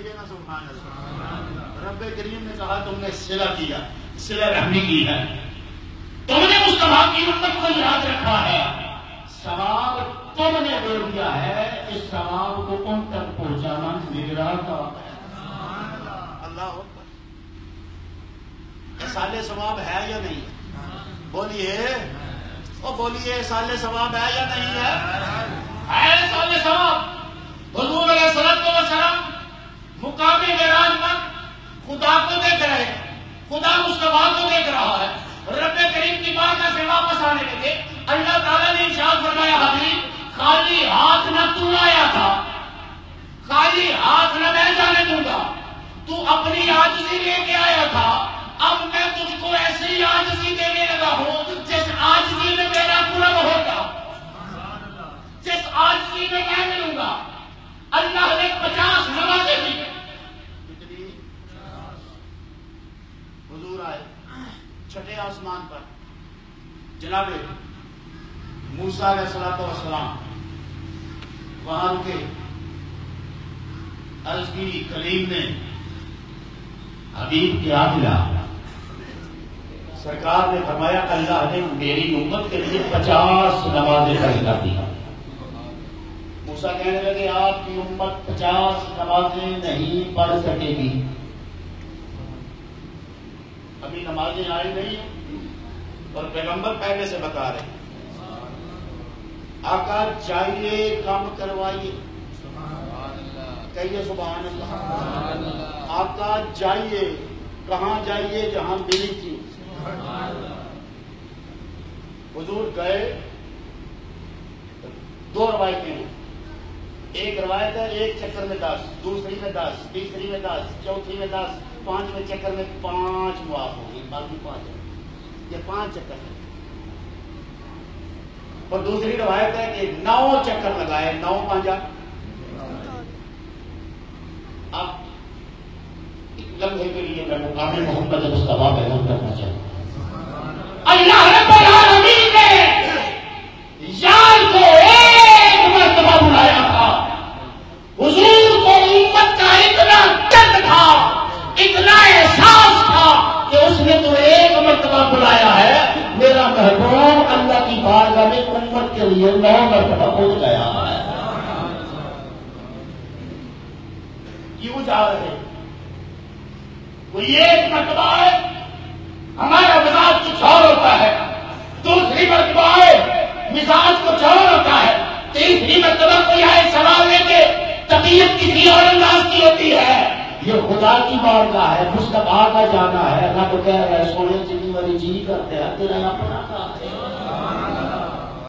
کہیے نا سبحان اللہ. رب کریم نے کہا تم نے صلہ کیا, صلہ رحمی کی ہے, تم نے مصطفیٰ کی امت کو یاد رکھا ہے, ثواب تم نے دے دیا ہے, اس ثواب کو ان تک پہنچانا میرا کام ہے. اللہ اکبر. سال ثواب ہے یا نہیں؟ بولیے او بولیے, سال ثواب ہے یا نہیں ہے سال ثواب. حضور علیہ السلام مقام معراج پر خدا کو دیکھ رہے ہیں, خدا مصطفیٰ کو دیکھ رہا ہے. رب کریم کی بارگاہ سے واپس آنے لگے, اللہ تعالیٰ نے ارشاد فرمایا حبیب خالی ہاتھ نہ تو آیا تھا, خالی ہاتھ نہ میں جانے دوں گا, تو اپنی عاجزی لے کے آیا تھا, اب میں تجھ کو ایسی عاجزی دینے لگا ہوں جس عاجزی میں میرا قرب ہوگا, جس عاجزی میں میں ملوں گا. اللہ نے 50 نمازیں دی. کتنی؟ حضور آئے چھٹے آسمان پر, جناب موسیٰ علیہ السلام وہاں رکے. عرض کی کلیم نے حبیب کیا ملا؟ سرکار نے فرمایا اللہ نے میری امت کے لیے 50 نمازیں فرض کر دی. موسیٰ کہنے لگے آپ کی امت 50 نمازیں نہیں پڑھ سکے گی, ابھی نمازیں آئی نہیں اور پیغمبر پہلے سے بتا رہے ہیں. آقا جائیے کام کروائیے, کہیے سبحان اللہ. آقا جائیے, کہاں جائیے؟ جہاں ملی تھی. حضور گئے, 2 روایتیں ہیں. ایک روایت ہے ایک چکر میں 10, دوسری میں 10, تیسری میں 10, چوتھی میں 10, 5ویں چکر میں 5 معاف ہو گئی, باقی 5 ہے. یہ 5 چکر ہے. اور دوسری روایت ہے کہ 9 چکر لگائے, 9 5. اب ایک لمحے کے لیے میں مقام محمد مصطفیٰ بیان کرنا چاہتا ہوں. اللہ رب العالمین نے یار کو ایک مرتبہ بلایا تھا. حضور کو امت کا اتنا درد تھا, اتنا احساس تھا کہ اس نے تو ایک مرتبہ بلایا ہے. میرا محبوب اللہ کی بارگاہ میں امت کے لیے 9 مرتبہ خود گیا ہے. کیوں جا رہے؟ کوئی ایک مرتبہ ہے ہمارا مزاج کچھ اور ہوتا ہے, دوسری مرتبہ ہے مزاج کچھ اور ہوتا ہے, تیسری مرتبہ کوئی آئے سوال لے کے طبیعت کسی اور انداز کی ہوتی ہے. یہ خدا کی بارگاہ ہے, مصطفیٰ کا جانا ہے. اللہ کو کہہ رہا ہے سونے جتنی والی جی کرتے ہیں تیرا اپنا کہا ہے.